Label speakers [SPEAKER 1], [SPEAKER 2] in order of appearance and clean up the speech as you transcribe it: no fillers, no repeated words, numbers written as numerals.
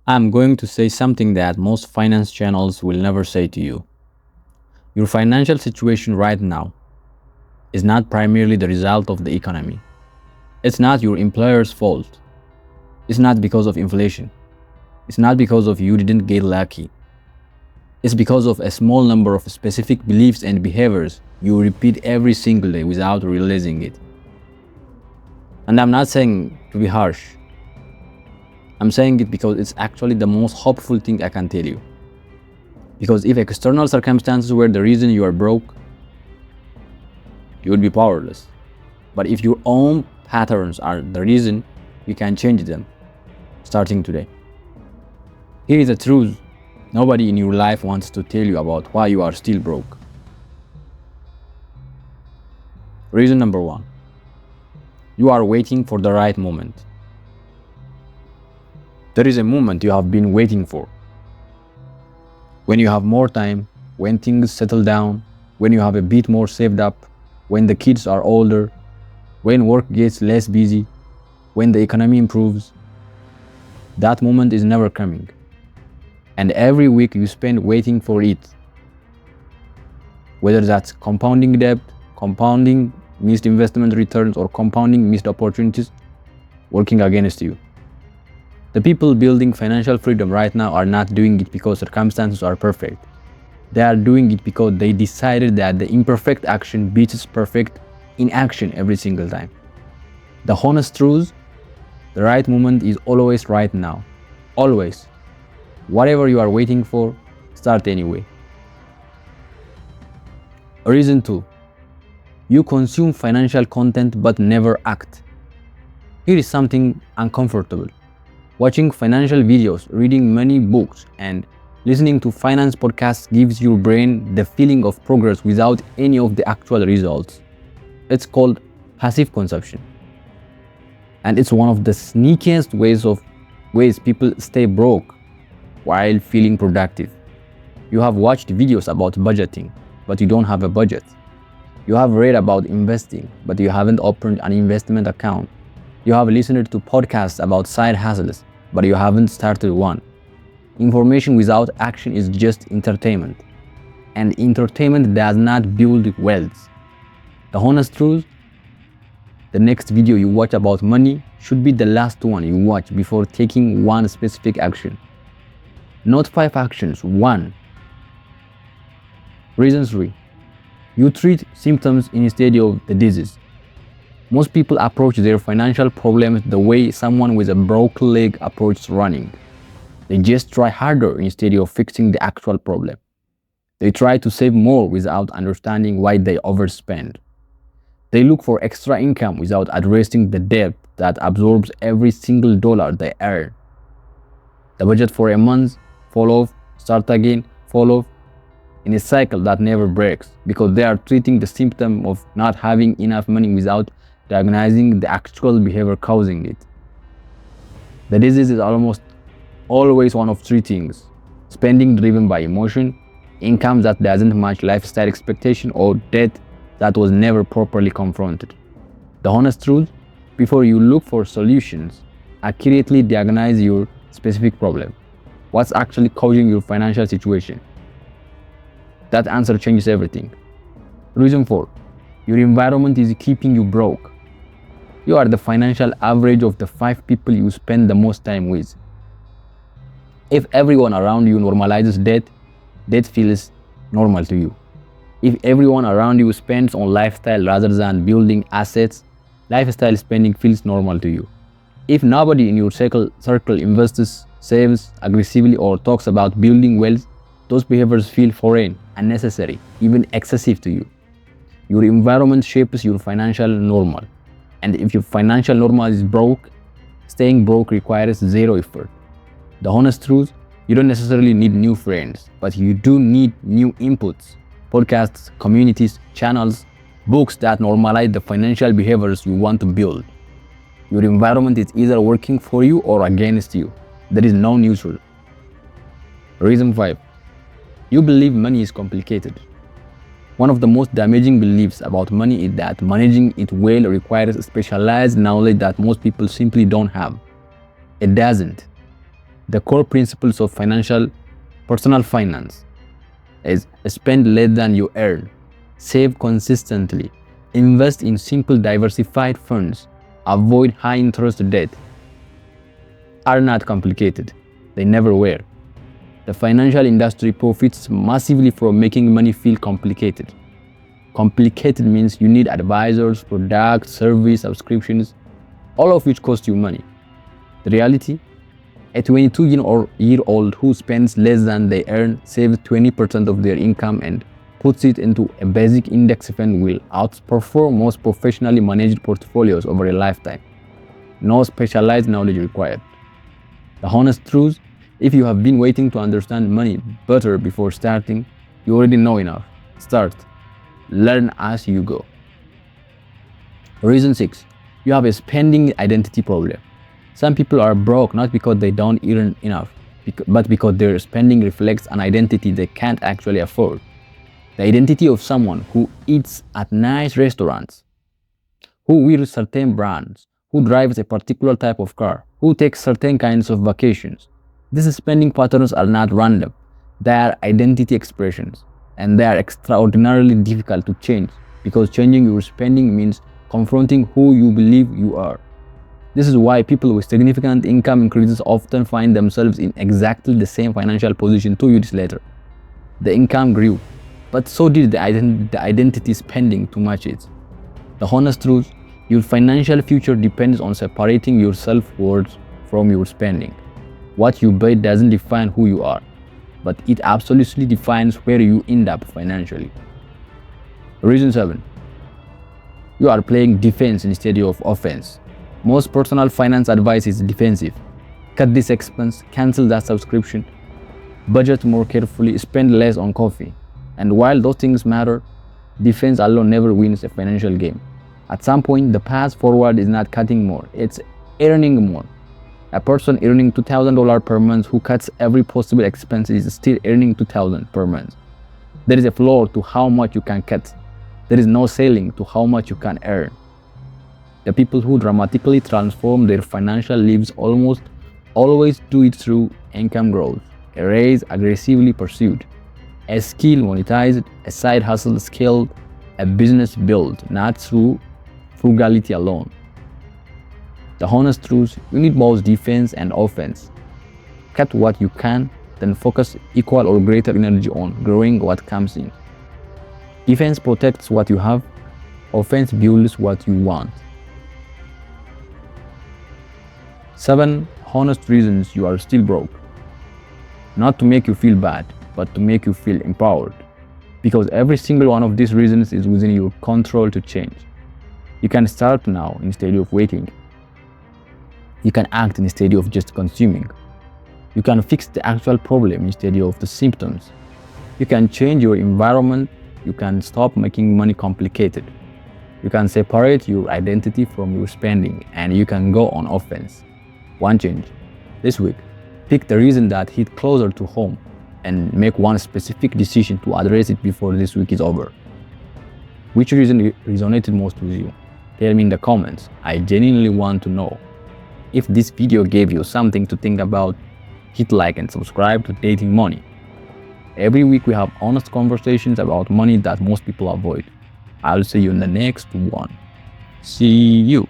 [SPEAKER 1] I'm going to say something that most finance channels will never say to you. Your financial situation right now is not primarily the result of the economy. It's not your employer's fault. It's not because of inflation. It's not because of you didn't get lucky. It's because of a small number of specific beliefs and behaviors you repeat every single day without realizing it. And I'm not saying to be harsh. I'm saying it because it's actually the most hopeful thing I can tell you. Because if external circumstances were the reason you are broke, you would be powerless. But if your own patterns are the reason, you can change them, starting today. Here is the truth nobody in your life wants to tell you about why you are still broke. Reason number 1. You are waiting for the right moment. There is a moment you have been waiting for. When you have more time, when things settle down, when you have a bit more saved up, when the kids are older, when work gets less busy, when the economy improves. That moment is never coming. And every week you spend waiting for it. Whether that's compounding debt, compounding missed investment returns, or compounding missed opportunities working against you. The people building financial freedom right now are not doing it because circumstances are perfect. They are doing it because they decided that the imperfect action beats perfect inaction every single time. The honest truth, the right moment is always right now. Always. Whatever you are waiting for, start anyway. Reason 2. You consume financial content but never act. Here is something uncomfortable. Watching financial videos, reading many books, and listening to finance podcasts gives your brain the feeling of progress without any of the actual results. It's called passive consumption. And it's one of the sneakiest ways people stay broke while feeling productive. You have watched videos about budgeting, but you don't have a budget. You have read about investing, but you haven't opened an investment account. You have listened to podcasts about side hustles, but you haven't started one. Information without action is just entertainment. And entertainment does not build wealth. The honest truth, the next video you watch about money should be the last one you watch before taking one specific action. Not 5 actions, 1. Reason 3. You treat symptoms instead of the disease. Most people approach their financial problems the way someone with a broken leg approaches running. They just try harder instead of fixing the actual problem. They try to save more without understanding why they overspend. They look for extra income without addressing the debt that absorbs every single dollar they earn. The budget for a month, fall off, start again, fall off, in a cycle that never breaks because they are treating the symptom of not having enough money without diagnosing the actual behavior causing it. The disease is almost always one of 3 things: spending driven by emotion, income that doesn't match lifestyle expectation, or debt that was never properly confronted. The honest truth, before you look for solutions, accurately diagnose your specific problem. What's actually causing your financial situation? That answer changes everything. Reason 4. Your environment is keeping you broke. You are the financial average of the 5 people you spend the most time with. If everyone around you normalizes debt, debt feels normal to you. If everyone around you spends on lifestyle rather than building assets, lifestyle spending feels normal to you. If nobody in your circle invests, saves aggressively, or talks about building wealth, those behaviors feel foreign, unnecessary, even excessive to you. Your environment shapes your financial normal. And if your financial normal is broke, staying broke requires 0 effort. The honest truth, you don't necessarily need new friends, but you do need new inputs, podcasts, communities, channels, books that normalize the financial behaviors you want to build. Your environment is either working for you or against you. There is no neutral. Reason 5. You believe money is complicated. One of the most damaging beliefs about money is that managing it well requires specialized knowledge that most people simply don't have. It doesn't. The core principles of personal finance is spend less than you earn, save consistently, invest in simple diversified funds, avoid high interest debt. Are not complicated. They never were. The financial industry profits massively from making money feel complicated. Complicated means you need advisors, products, service, subscriptions, all of which cost you money. The reality? A 22-year-old who spends less than they earn, saves 20% of their income and puts it into a basic index fund will outperform most professionally managed portfolios over a lifetime. No specialized knowledge required. The honest truth, if you have been waiting to understand money better before starting, you already know enough. Start. Learn as you go. Reason 6. You have a spending identity problem. Some people are broke not because they don't earn enough, but because their spending reflects an identity they can't actually afford. The identity of someone who eats at nice restaurants, who wears certain brands, who drives a particular type of car, who takes certain kinds of vacations. These spending patterns are not random. They are identity expressions, and they are extraordinarily difficult to change because changing your spending means confronting who you believe you are. This is why people with significant income increases often find themselves in exactly the same financial position 2 years later. The income grew, but so did the identity spending to match it. The honest truth, your financial future depends on separating your self-worth from your spending. What you buy doesn't define who you are, but it absolutely defines where you end up financially. Reason 7. You are playing defense instead of offense. Most personal finance advice is defensive. Cut this expense, cancel that subscription, budget more carefully, spend less on coffee. And while those things matter, defense alone never wins a financial game. At some point, the path forward is not cutting more, it's earning more. A person earning $2,000 per month who cuts every possible expense is still earning $2,000 per month. There is a floor to how much you can cut. There is no ceiling to how much you can earn. The people who dramatically transform their financial lives almost always do it through income growth, a raise aggressively pursued, a skill monetized, a side hustle scaled, a business built, not through frugality alone. The honest truth, you need both defense and offense. Cut what you can, then focus equal or greater energy on growing what comes in. Defense protects what you have, offense builds what you want. 7 honest reasons you are still broke. Not to make you feel bad, but to make you feel empowered. Because every single one of these reasons is within your control to change. You can start now instead of waiting. You can act instead of just consuming. You can fix the actual problem instead of the symptoms. You can change your environment. You can stop making money complicated. You can separate your identity from your spending, and you can go on offense. One change. This week, pick the reason that hit closer to home and make one specific decision to address it before this week is over. Which reason resonated most with you? Tell me in the comments. I genuinely want to know. If this video gave you something to think about, hit like and subscribe to Dating Money. Every week we have honest conversations about money that most people avoid. I'll see you in the next one. See you.